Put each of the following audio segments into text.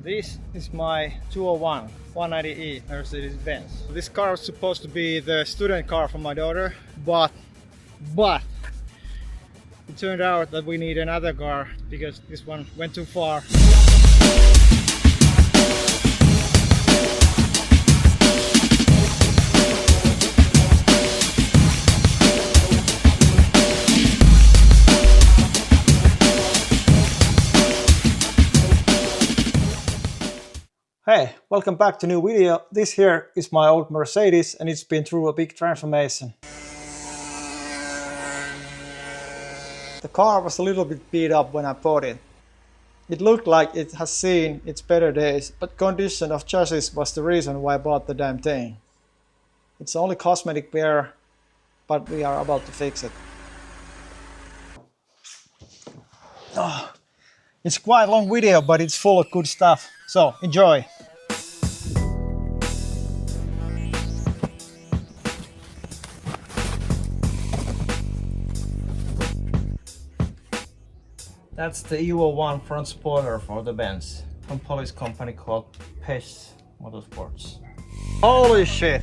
This is my 201 190e Mercedes-Benz. This car was supposed to be the student car for my daughter, but it turned out that we need another car because this one went too far. Hey, welcome back to a new video. This here is my old Mercedes and it's been through a big transformation. The car was a little bit beat up when I bought it. It looked like it has seen its better days, but condition of chassis was the reason why I bought the damn thing. It's only cosmetic wear, but we are about to fix it. Oh, it's quite a long video, but it's full of good stuff, so enjoy! That's the W201 front spoiler for the Benz from Polish company called Pace Motorsports. Holy shit!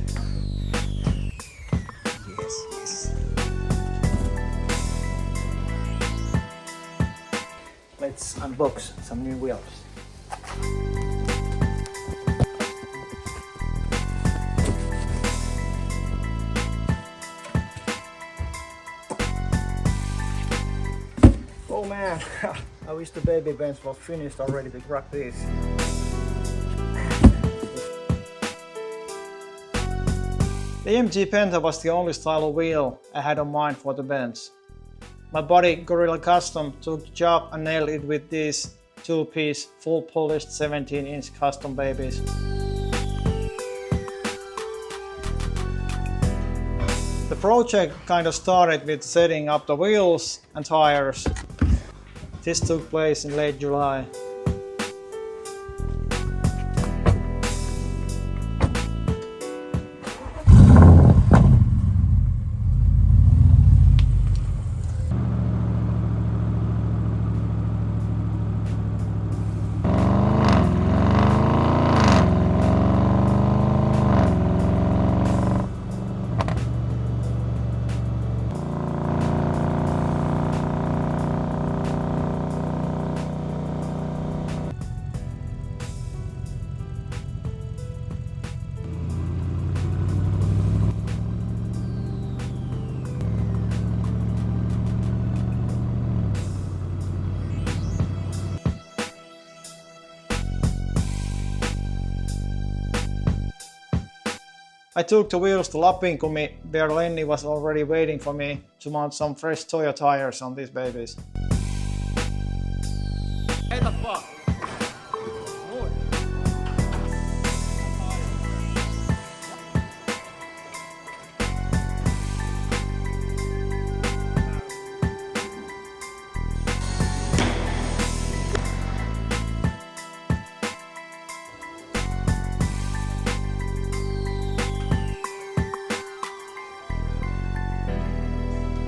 Yes. Let's unbox some new wheels. Oh man, I wish the baby Benz was finished already to crack this. The AMG Penta was the only style of wheel I had on mind for the Benz. My body Gorilla Custom took the job and nailed it with these two-piece full polished 17-inch custom babies. The project kind of started with setting up the wheels and tires. This took place in late July. I took the wheels to Lappinkumi, where Lenny was already waiting for me to mount some fresh Toyo tires on these babies.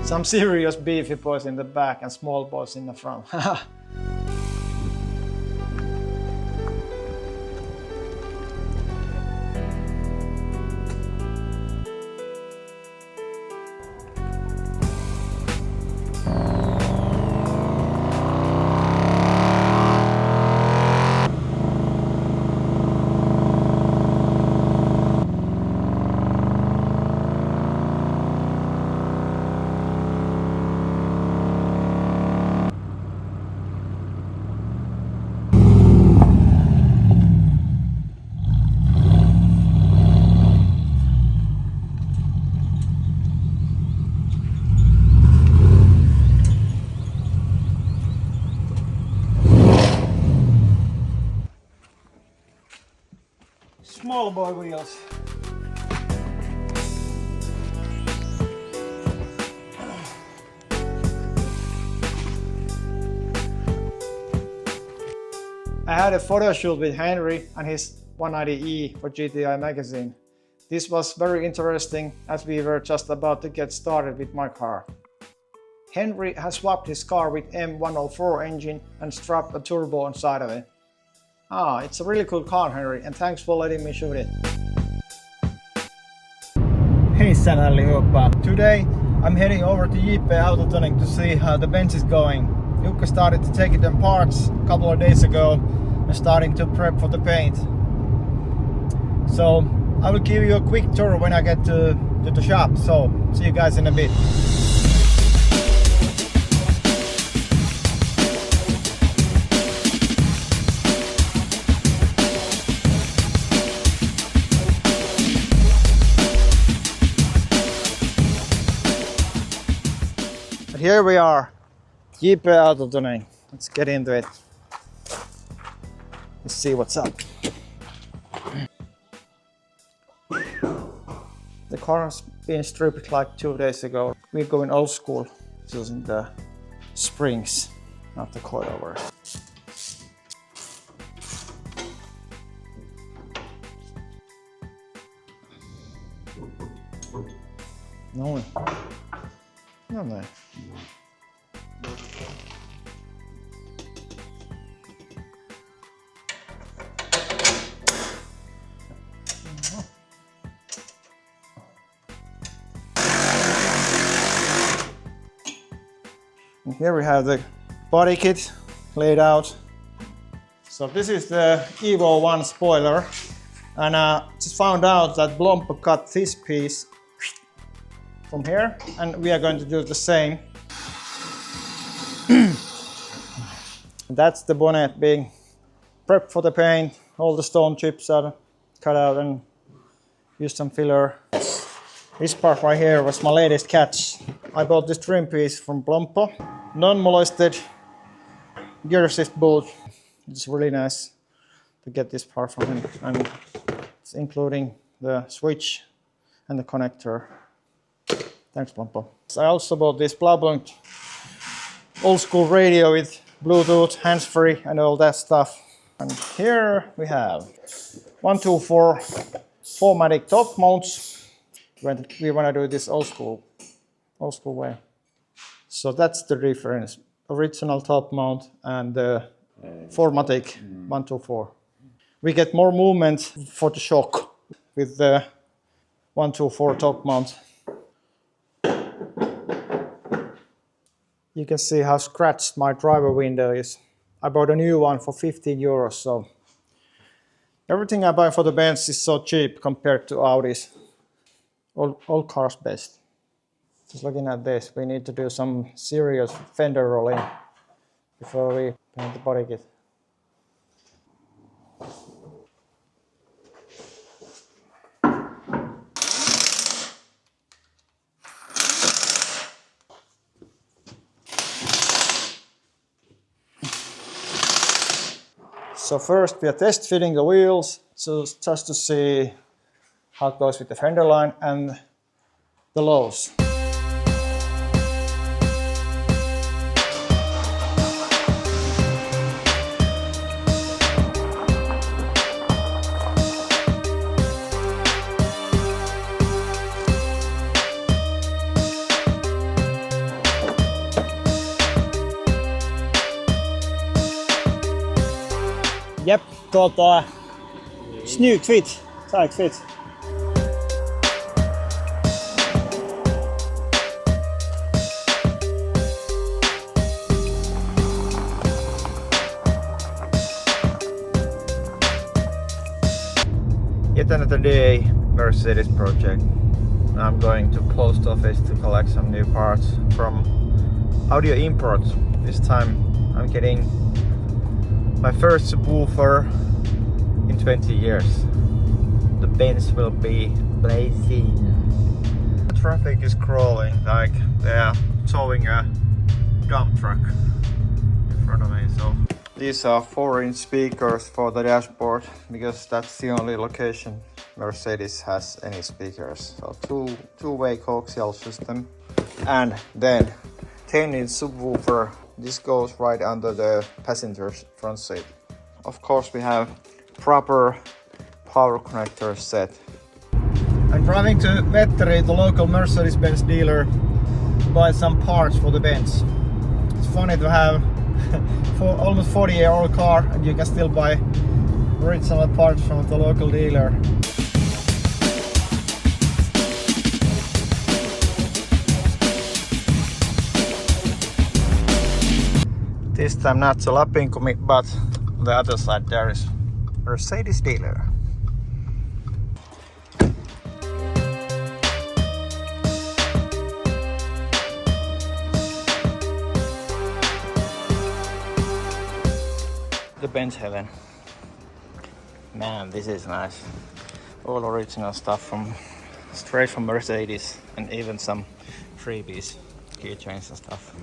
Some serious beefy boys in the back and small boys in the front. Small boy wheels. I had a photo shoot with Henry and his 190e for GTI magazine. This was very interesting as we were just about to get started with my car. Henry has swapped his car with M104 engine and strapped a turbo on side of it. It's a really cool car, Henry, and thanks for letting me shoot it. Hejsan allihopa! Today I'm heading over to Jape Autotuning to see how the Benz is going. Jukka started to take it in parts a couple of days ago and starting to prep for the paint. So I will give you a quick tour when I get to the shop, so see you guys in a bit. But here we are, Jape Autotuning. Let's get into it. Let's see what's up. The car has been stripped like 2 days ago. We're going old school, using the springs, not the coilovers. No. And here we have the body kit laid out. So this is the W201 spoiler, and I just found out that Blompo cut this piece from here, and we are going to do the same. That's the bonnet being prepped for the paint. All the stone chips are cut out and used some filler. This part right here was my latest catch. I bought this trim piece from Blompo. Non-molested gear assist bolt. It's really nice to get this part from him, and it's including the switch and the connector. Thanks, Blompo. So I also bought this Blaupunkt old school radio with Bluetooth, hands-free and all that stuff. And here we have 124 4matic top mounts. We want to do this old school way. So that's the difference. Original top mount and the 4matic 124. We get more movement for the shock with the 124 top mount. You can see how scratched my driver window is. I bought a new one for 15 euros, so everything I buy for the Benz is so cheap compared to Audis. All cars best. Just looking at this, we need to do some serious fender rolling before we paint the body kit. So first we are test fitting the wheels, so just to see how it goes with the fender line and the lows. Jep, snyggt fit. Tack fit. Yet another day, Mercedes project. I'm going to post office to collect some new parts from audio imports. This time I'm getting my first subwoofer in 20 years. The Benz will be blazing. The traffic is crawling, like they are towing a dump truck in front of me. So these are 4-inch speakers for the dashboard, because that's the only location Mercedes has any speakers. So two-way coaxial system, and then 10-inch subwoofer. This goes right under the passenger's front seat. Of course, we have proper power connector set. I'm driving to Vetteri, the local Mercedes-Benz dealer, to buy some parts for the Benz. It's funny to have for almost 40-year-old car and you can still buy original parts from the local dealer. This time not the Lapinkumi, but on the other side there is Mercedes dealer. The Benz heaven. Man, this is nice. All original stuff from straight from Mercedes, and even some freebies, keychains and stuff.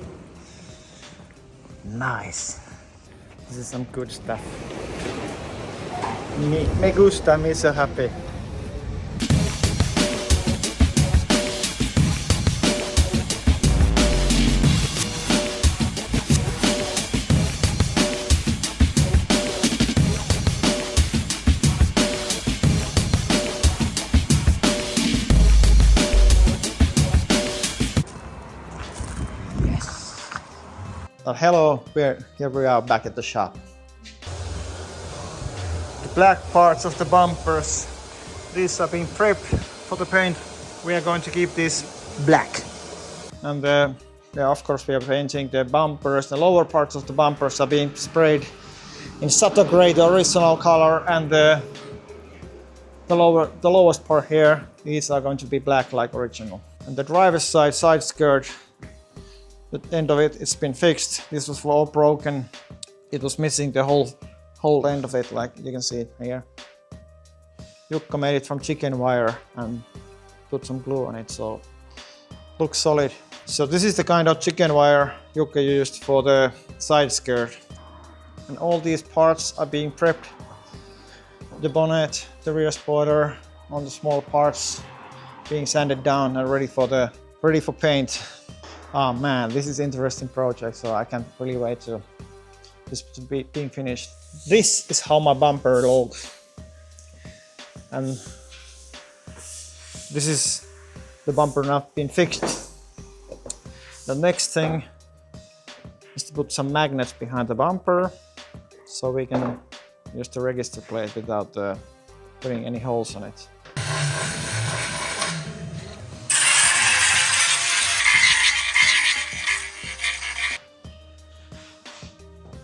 Nice. This is some good stuff. Me gusta, me so happy. Hello, here we are back at the shop. The black parts of the bumpers, these are being prepped for the paint. We are going to keep this black. And of course we are painting the bumpers. The lower parts of the bumpers are being sprayed in subtle gray, the original color, and the lowest part here, these are going to be black like original. And the driver's side skirt, the end of it's been fixed. This was all broken. It was missing the whole end of it, like you can see it here. Jukka made it from chicken wire and put some glue on it, so looks solid. So this is the kind of chicken wire Jukka used for the side skirt. And all these parts are being prepped. The bonnet, the rear spoiler, on the small parts being sanded down and ready for paint. Oh man, this is interesting project, so I can't really wait to this to be being finished. This is how my bumper looks, and this is the bumper not being fixed. The next thing is to put some magnets behind the bumper, so we can use the register plate without putting any holes on it.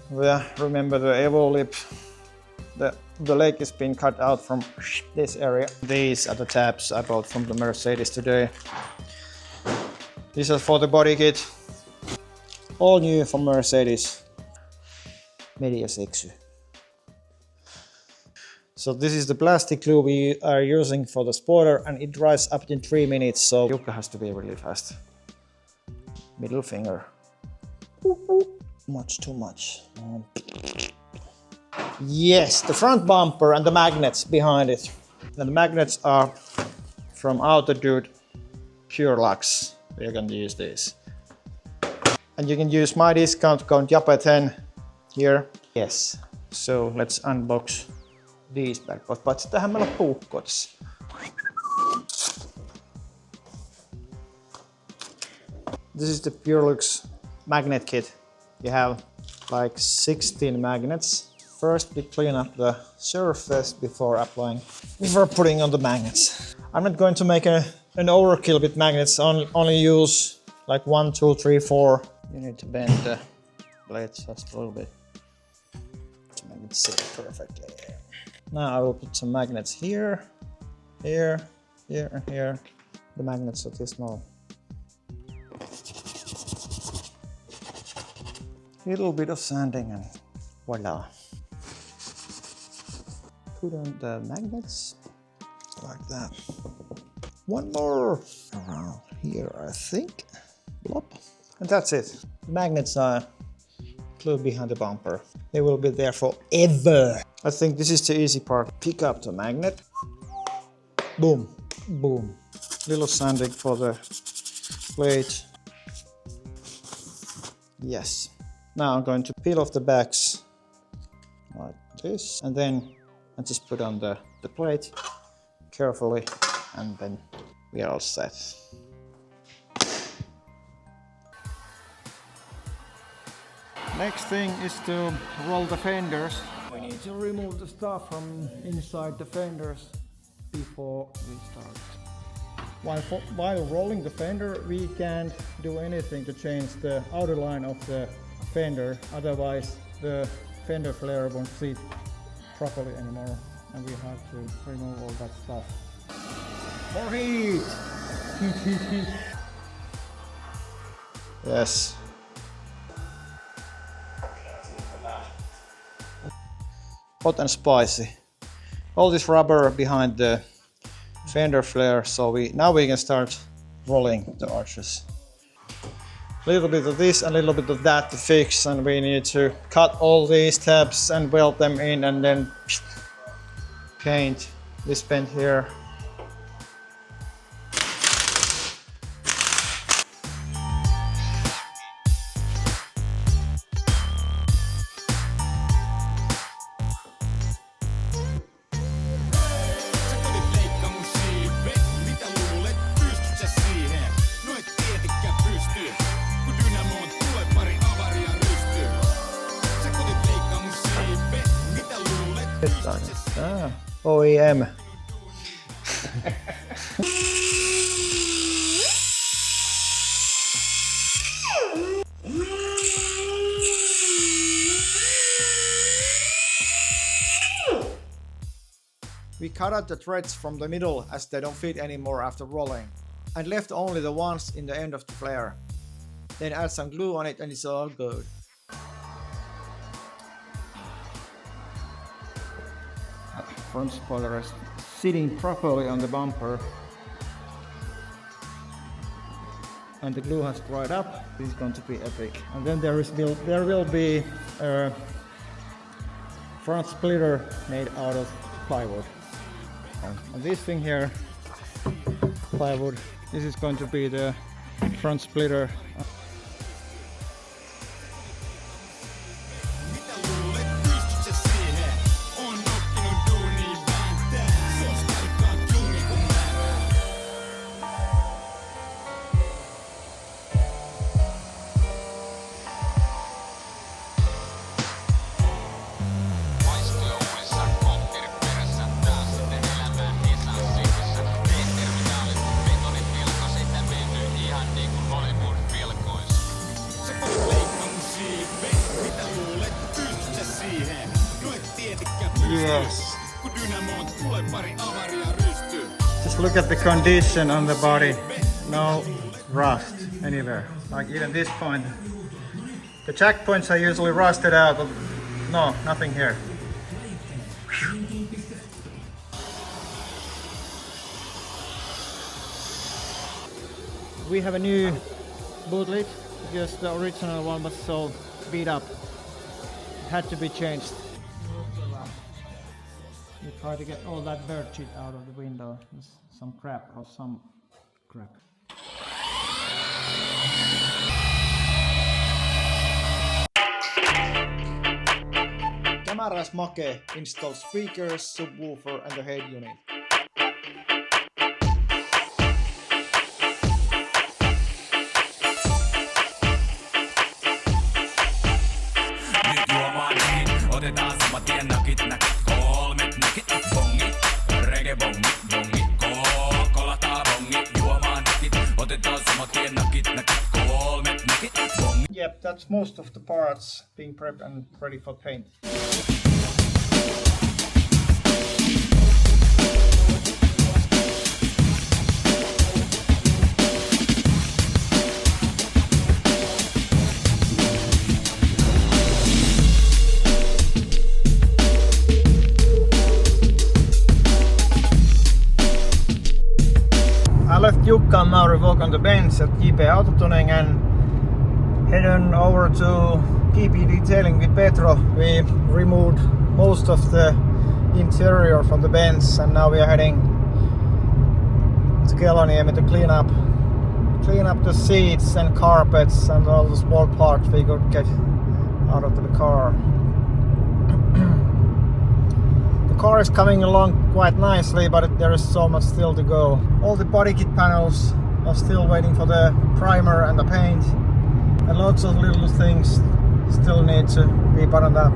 Yeah, remember the Evo lip, the leg is being cut out from this area. These are the tabs I bought from the Mercedes today. These are for the body kit. All new from Mercedes. Media 6. So this is the plastic glue we are using for the spoiler, and it dries up in 3 minutes, so Jukka has to be really fast. Middle finger. Much too much. Yes, the front bumper and the magnets behind it. And the magnets are from Autodude Pure Lux. We're going to use these. And you can use my discount code Jape 10 here. Yes. So let's unbox these bad boys. Paitsi tähän meillä on puukko tässä. This is the Pure Lux magnet kit. You have like 16 magnets. First we clean up the surface before putting on the magnets. I'm not going to make an overkill with magnets, only use like 1, 2, 3, 4. You need to bend the blades just a little bit to make it sit perfectly. Now I will put some magnets here, here, here and here. The magnets are too small. Little bit of sanding and voila. Put on the magnets like that. One more around here, I think. Blop. And that's it. The magnets are glued behind the bumper. They will be there forever. I think this is the easy part. Pick up the magnet. Boom, boom. Little sanding for the plate. Yes. Now I'm going to peel off the backs like this, and then I just put on the plate carefully, and then we are all set. Next thing is to roll the fenders. We need to remove the stuff from inside the fenders before we start. While rolling the fender, we can't do anything to change the outer line of the fender, otherwise the fender flare won't sit properly anymore, and we have to remove all that stuff. More heat! Heat. Yes. Hot and spicy. All this rubber behind the fender flare, so now we can start rolling the arches. A little bit of this and a little bit of that to fix, and we need to cut all these tabs and weld them in and then paint this paint here. OEM. We cut out the threads from the middle as they don't fit anymore after rolling, and left only the ones in the end of the flare. Then add some glue on it and it's all good. Front spoiler is sitting properly on the bumper, and the glue has dried up. This is going to be epic. And then there will be a front splitter made out of plywood. And this thing here, plywood, this is going to be the front splitter. Yes. Just look at the condition on the body. No rust anywhere. Like even this point. The jack points are usually rusted out, but no, nothing here. We have a new boot lid because the original one was so beat up. It had to be changed. We try to get all that bird shit out of the window. There's some crap or some crap. Camara's Make installs speakers, subwoofer and the head unit. Otetaan saman tien nakit, kolmet nakit, bongit, reggae bongit, kolataan bongit, juomaan nakit, otetaan saman tien nakit, kolmet nakit, bongit. Yep, that's most of the parts being prepped and ready for paint. I left Jukka and Mauri walk on the bench at Jape Autotuning and heading over to PP detailing with Petro. We removed most of the interior from the bench and now we are heading to Keloniemi to clean up the seats and carpets and all the small parts we could get out of the car. The car is coming along quite nicely, but there is so much still to go. All the body kit panels are still waiting for the primer and the paint, and lots of little things still need to be buttoned up.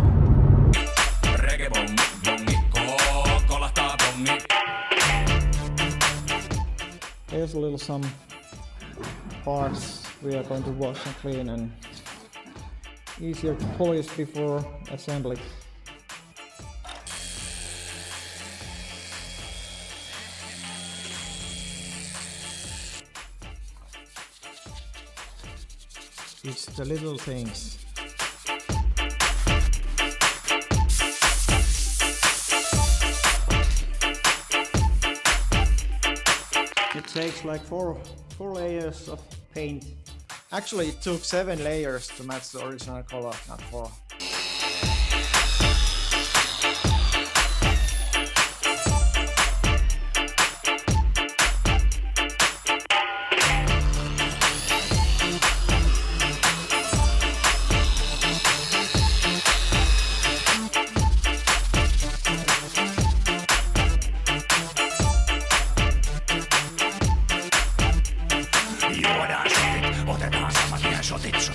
Here's a little some parts we are going to wash and clean, and easier to polish before assembly. It's the little things. It takes like four layers of paint. Actually, it took 7 layers to match the original color, not 4. Juodaan shotit, otetaan saman tien shotit,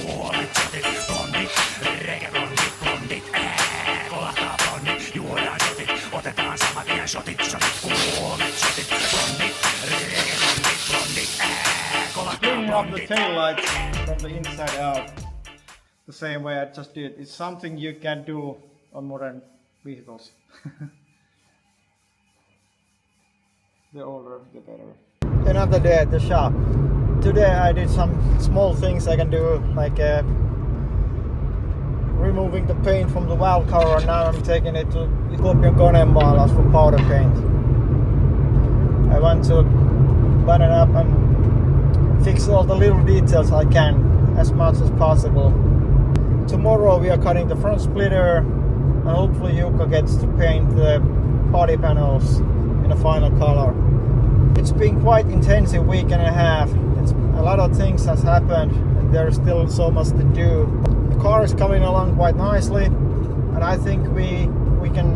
kuolet shotit, blondit, regeblondit, kolahtaa blondit. Juodaan shotit, otetaan saman tien shotit, kuolet shotit, blondit, regeblondit, kolahtaa Cleaning up the blondit. tail lights from the inside out, the same way I just did. It's something you can do on modern vehicles. The older, the better. Another day at the shop. Today I did some small things I can do, like removing the paint from the valve cover, and now I'm taking it to Kuopion Konemaalaus for powder paint. I want to button it up and fix all the little details I can, as much as possible. Tomorrow we are cutting the front splitter, and hopefully Jukka gets to paint the body panels in a final color. It's been quite intensive week and a half. A lot of things has happened, and there's still so much to do. The car is coming along quite nicely, and I think we can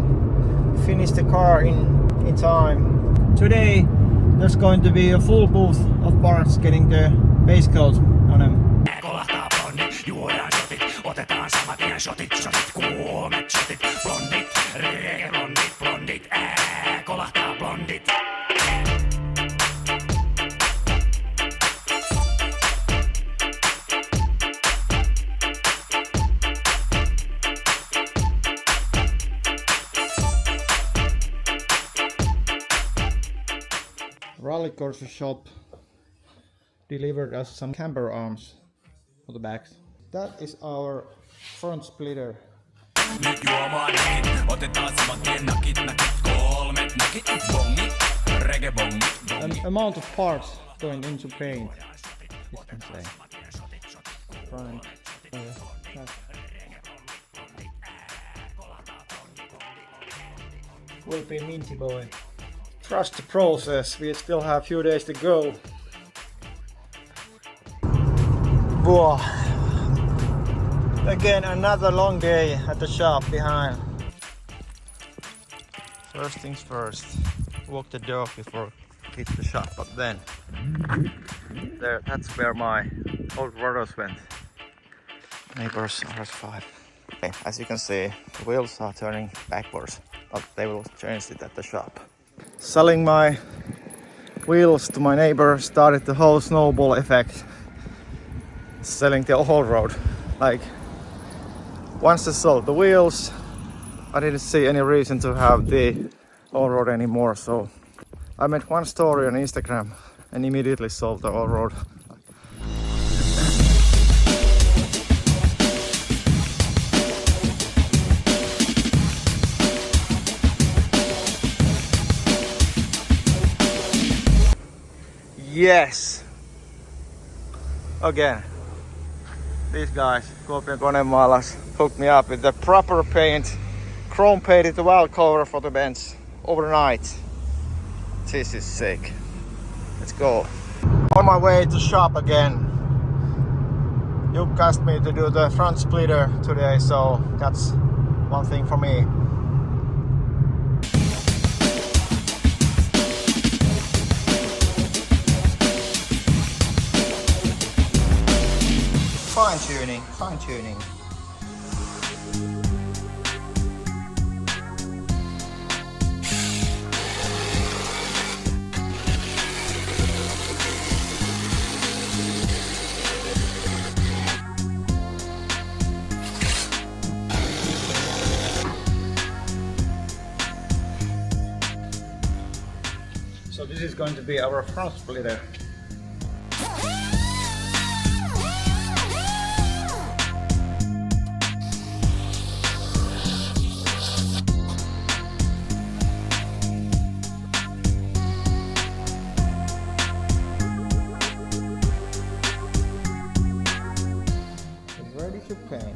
finish the car in time. Today there's going to be a full booth of parts getting the base coat on them. Kolahtaa blondit, juodaan shotit, otetaan saman tien shotit, kuomet shotit, blondit, regeblondit, kolahtaa blondit. Rally Corso shop delivered us some camber arms for the backs. That is our front splitter. Nyt juomaan nakit, otetaan saman tien nakit, kolmet nakit, bongi, regebongi, bongi. An amount of parts going into paint, you can say. Front, back. Will be minty boy. Trust the process, we still have a few days to go. Whoa. Again, another long day at the shop behind. First things first, walk the dog before hit the shop, but then there, that's where my old rotors went. Neighbors RS5. Okay, as you can see, the wheels are turning backwards, but they will change it at the shop. Selling my wheels to my neighbor started the whole snowball effect. Selling the whole road. Like, once I sold the wheels, I didn't see any reason to have the whole road anymore. So I made one story on Instagram and immediately sold the whole road. Yes! Again, these guys, Kuopion Konemaalaus, hooked me up with the proper paint, chrome painted the valve cover for the Benz overnight. This is sick. Let's go. On my way to shop again. You asked me to do the front splitter today, so that's one thing for me. Fine tuning, fine tuning. So this is going to be our front splitter. Ready to paint.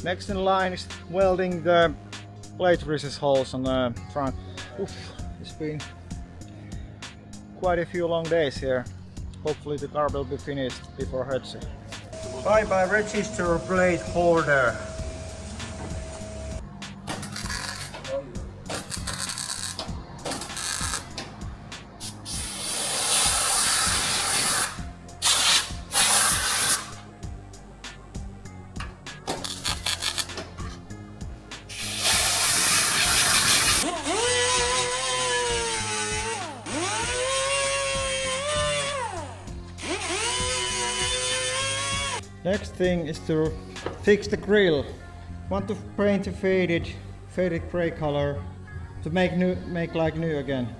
Next in line is welding the plate recess holes on the front. Oof, it's been quite a few long days here. Hopefully the car will be finished before Hertz. Bye bye register plate holder. Next thing is to fix the grill. Want to paint a faded gray color to make like new again.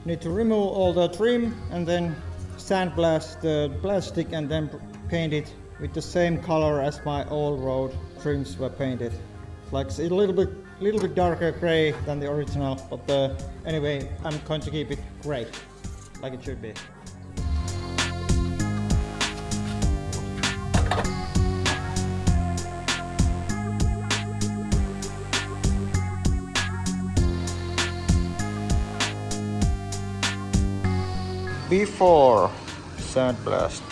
Need to remove all the trim and then sandblast the plastic and then paint it with the same color as my old road trims were painted. Like a little bit darker gray than the original, but anyway, I'm going to keep it gray, like it should be. Before sandblast.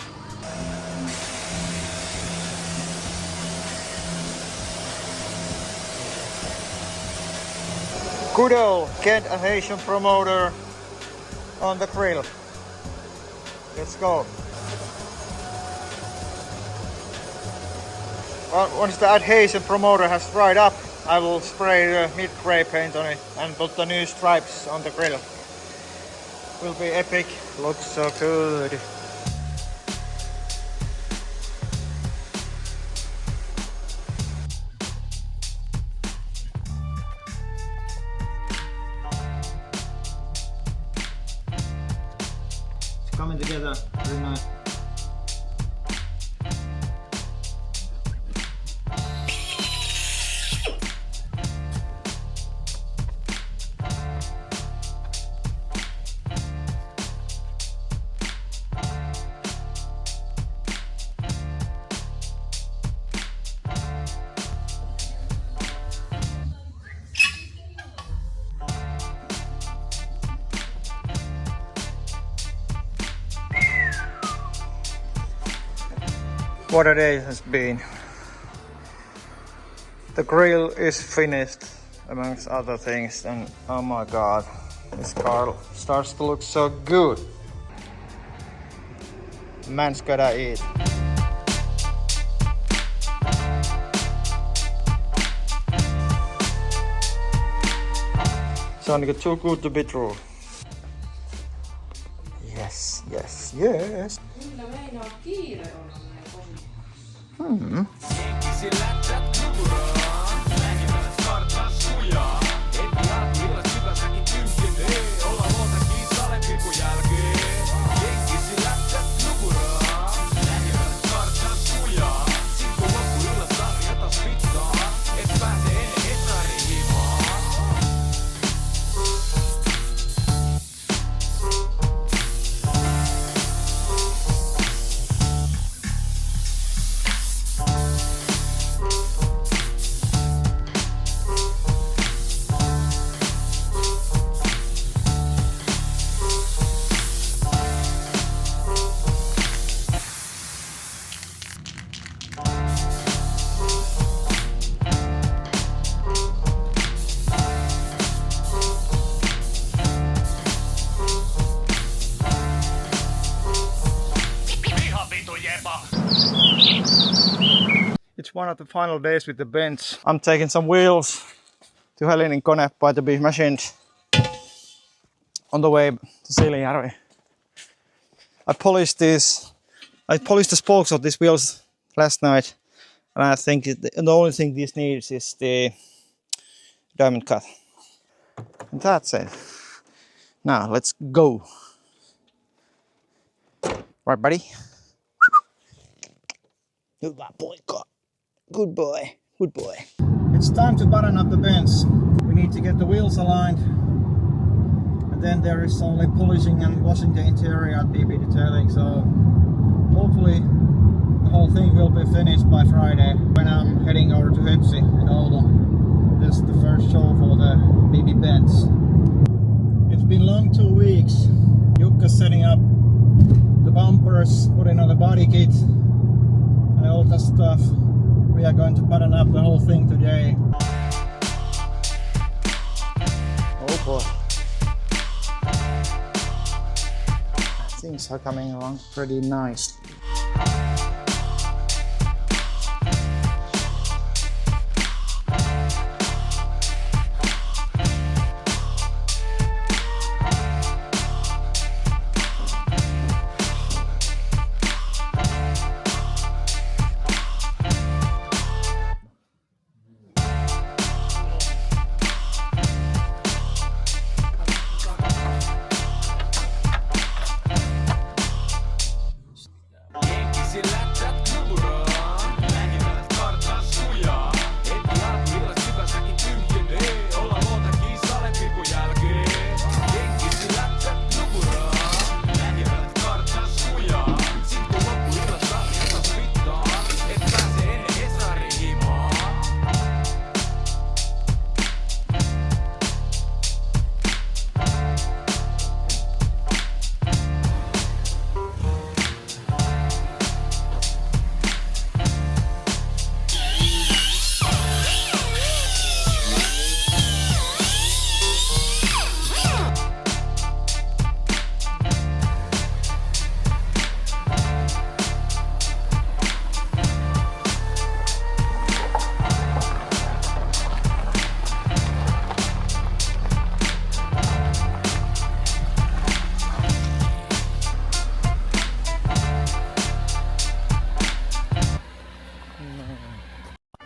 Good old Kent adhesion promoter on the grill. Let's go. Once the adhesion promoter has dried up, I will spray the mid-gray paint on it and put the new stripes on the grill. Will be epic. Looks so good. It's coming together very nice. What a day it has been. The grill is finished amongst other things, and oh my god, this car starts to look so good. Man's gotta eat. Sounding too good to be true. Yes, yes, yes. It's one of the final days with the Benz. I'm taking some wheels to Helenin Konepa to be machined on the way to Siilinjärvi. I polished the spokes of these wheels last night, and I think the only thing this needs is the diamond cut. And that's it. Now let's go. Right, buddy? Hyvä poika. Good boy. Good boy. It's time to button up the Benz. We need to get the wheels aligned. And then there is only polishing and washing the interior at BB Detailing. So hopefully the whole thing will be finished by Friday when I'm heading over to Hötsi in Oulu. This is the first show for the BB Benz. It's been long 2 weeks. Jukka's setting up the bumpers, putting on the body kit and all that stuff. We are going to button up the whole thing today. Oh boy. Things are coming along pretty nicely.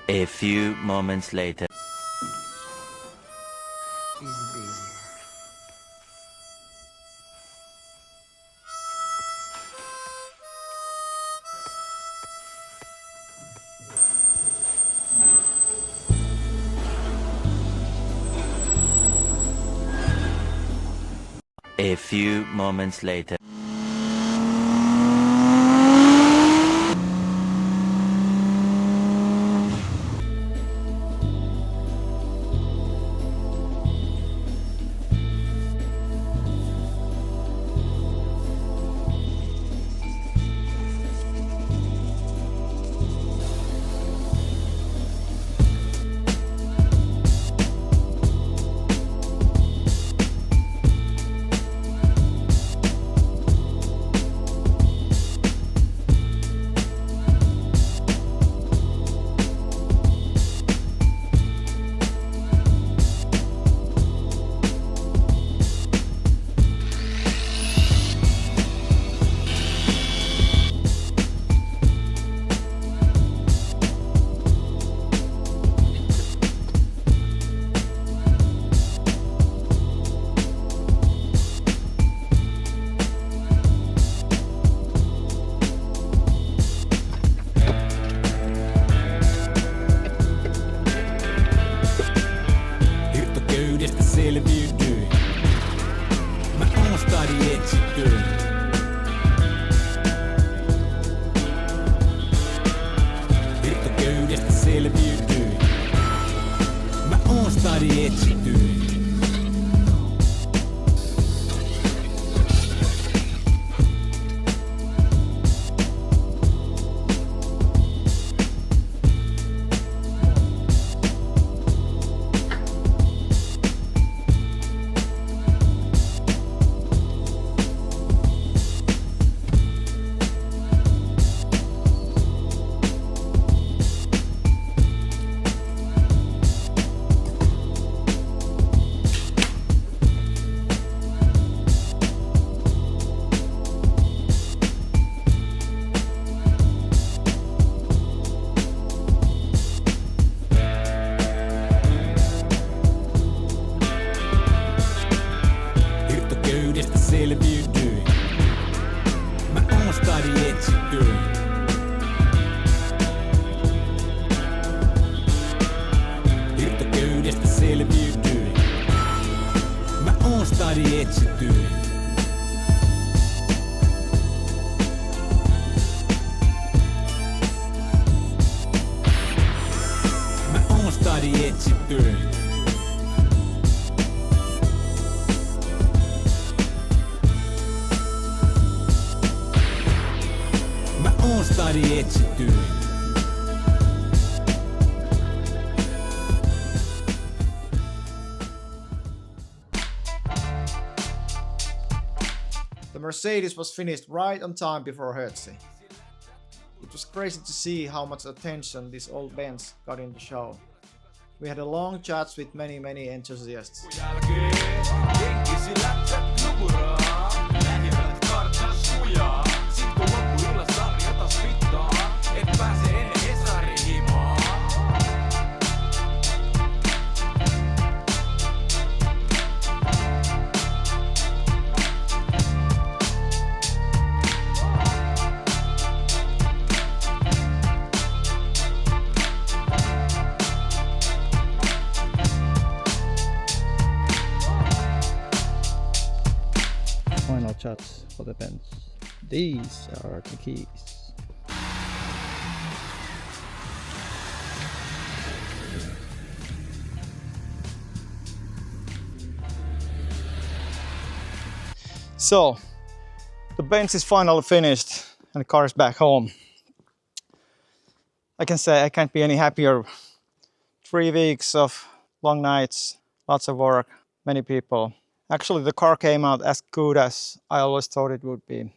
A few moments later. Easy peasy. A few moments later. etsit töitä. Mä oon stadi etsit töitä. The Mercedes was finished right on time before Hertzie. It was crazy to see how much attention this old Benz got in the show. We had a long chats with many enthusiasts. Final shots for the Benz. These are the keys. So, the Benz is finally finished and the car is back home. I can say I can't be any happier. 3 weeks of long nights, lots of work, many people. Actually, the car came out as good as I always thought it would be.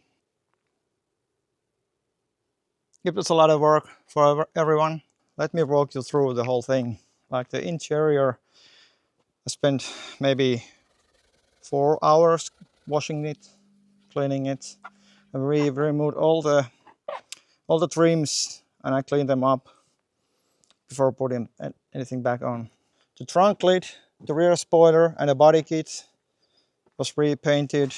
It was a lot of work for everyone. Let me walk you through the whole thing. Like the interior, I spent maybe 4 hours washing it, cleaning it. And we removed all the trims and I cleaned them up before putting anything back on. The trunk lid, the rear spoiler and the body kit was repainted,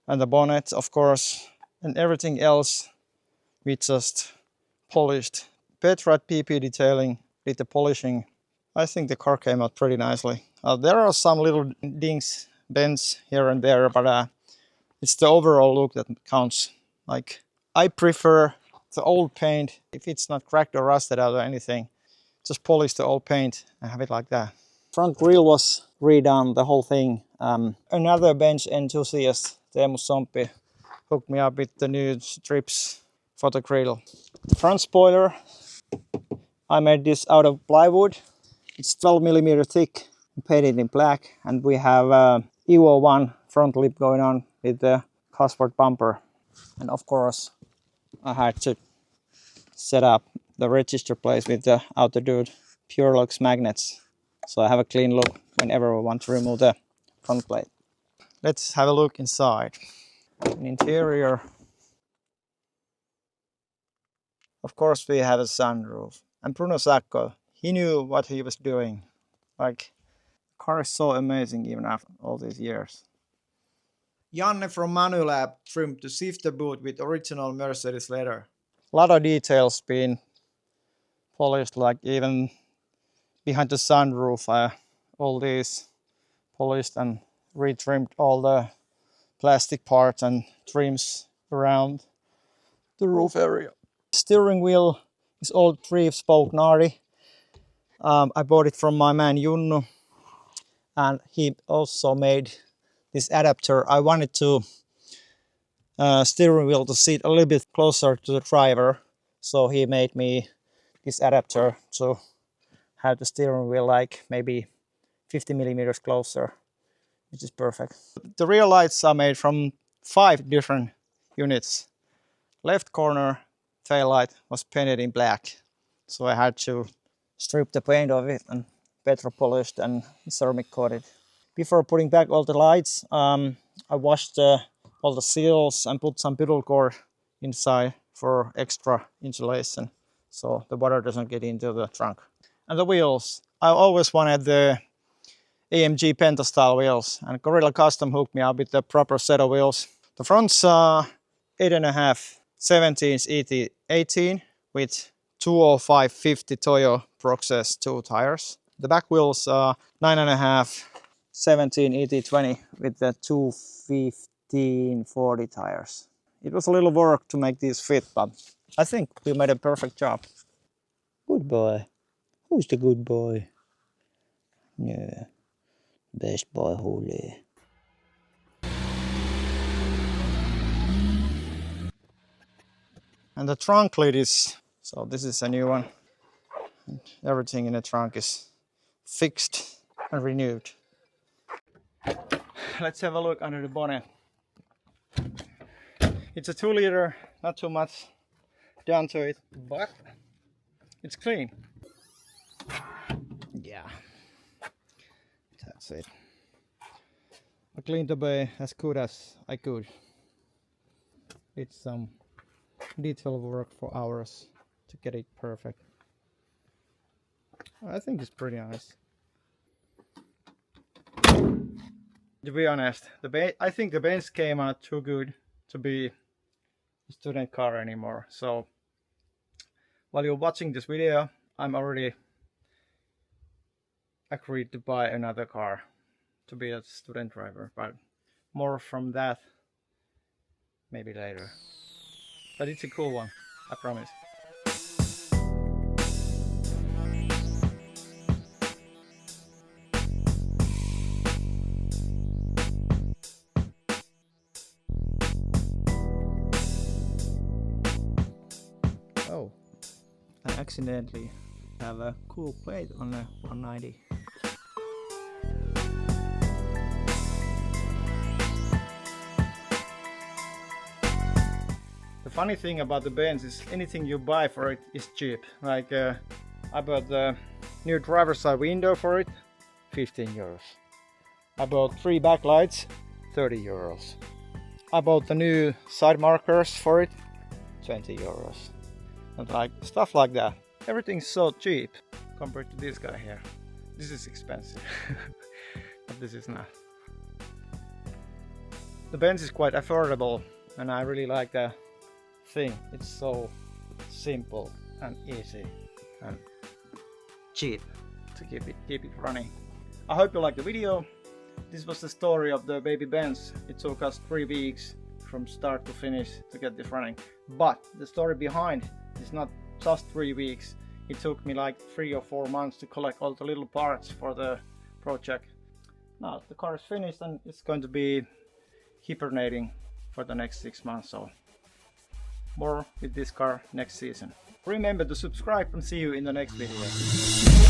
and the bonnet, of course, and everything else we just polished. Petrad PP Detailing did the polishing. I think the car came out pretty nicely. There are some little dings, bends here and there, but it's the overall look that counts. Like, I prefer the old paint. If it's not cracked or rusted out or anything, just polish the old paint and have it like that. Front grille was redone, the whole thing. Another bench enthusiast, Teemu Sompi, hooked me up with the new strips photo grill. The front spoiler, I made this out of plywood. It's 12mm thick, painted in black, and we have W201 front lip going on with the Cosworth bumper. And of course, I had to set up the register plate with the Autodude Pure Lux magnets. So I have a clean look whenever I want to remove the front plate. Let's have a look inside. An interior. Of course we have a sunroof. And Bruno Sacco, he knew what he was doing. Like, the car is so amazing even after all these years. Janne from Manulab trimmed the shifter boot with original Mercedes leather. A lot of details being polished, like even behind the sunroof, all these polished and retrimmed all the plastic parts and trims around the roof area. Steering wheel is old 3-spoke Nari. I bought it from my man Junnu, and he also made this adapter. I wanted to steering wheel to sit a little bit closer to the driver, so he made me this adapter to have the steering wheel like maybe 50mm closer, which is perfect. The rear lights are made from 5 different units. Left corner tail light was painted in black, so I had to strip the paint of it and petro polished and ceramic coated. Before putting back all the lights, I washed all the seals and put some pedal cord inside for extra insulation, so the water doesn't get into the trunk. And the wheels, I always wanted the AMG Penta style wheels, and Gorilla Custom hooked me up with the proper set of wheels. The fronts are 8.5 17s ET18 with 205/50 Toyo Process 2 tires. The back wheels are 9.5 17 ET20 with the 215/40 tires. It was a little work to make these fit, but I think we made a perfect job. Good boy. Who's the good boy? Yeah, best boy, Holy. And the trunk lid is, so this is a new one. Everything in the trunk is fixed and renewed. Let's have a look under the bonnet. It's a 2-liter, not too much done to it, but it's clean. Yeah, that's it. I cleaned the bay as good as I could. It's some detail work for hours to get it perfect. I think it's pretty nice. To be honest, I think the Benz came out too good to be a student car anymore. So while you're watching this video, I'm already agreed to buy another car to be a student driver, but more from that maybe later. But it's a cool one, I promise. Oh, I accidentally have a cool plate on the 190. The funny thing about the Benz is anything you buy for it is cheap. Like I bought the new driver's side window for it, 15 euros. I bought 3 backlights, 30 euros. I bought the new side markers for it, 20 euros. And like stuff like that. Everything's so cheap compared to this guy here. This is expensive, but this is not. The Benz is quite affordable, and I really like the thing. It's so simple and easy and cheap to keep it running. I hope you liked the video. This was the story of the baby Benz. It took us 3 weeks from start to finish to get this running, but the story behind is not just 3 weeks. It took me like 3 or 4 months to collect all the little parts for the project. Now the car is finished and it's going to be hibernating for the next 6 months, so more with this car next season. Remember to subscribe and see you in the next video.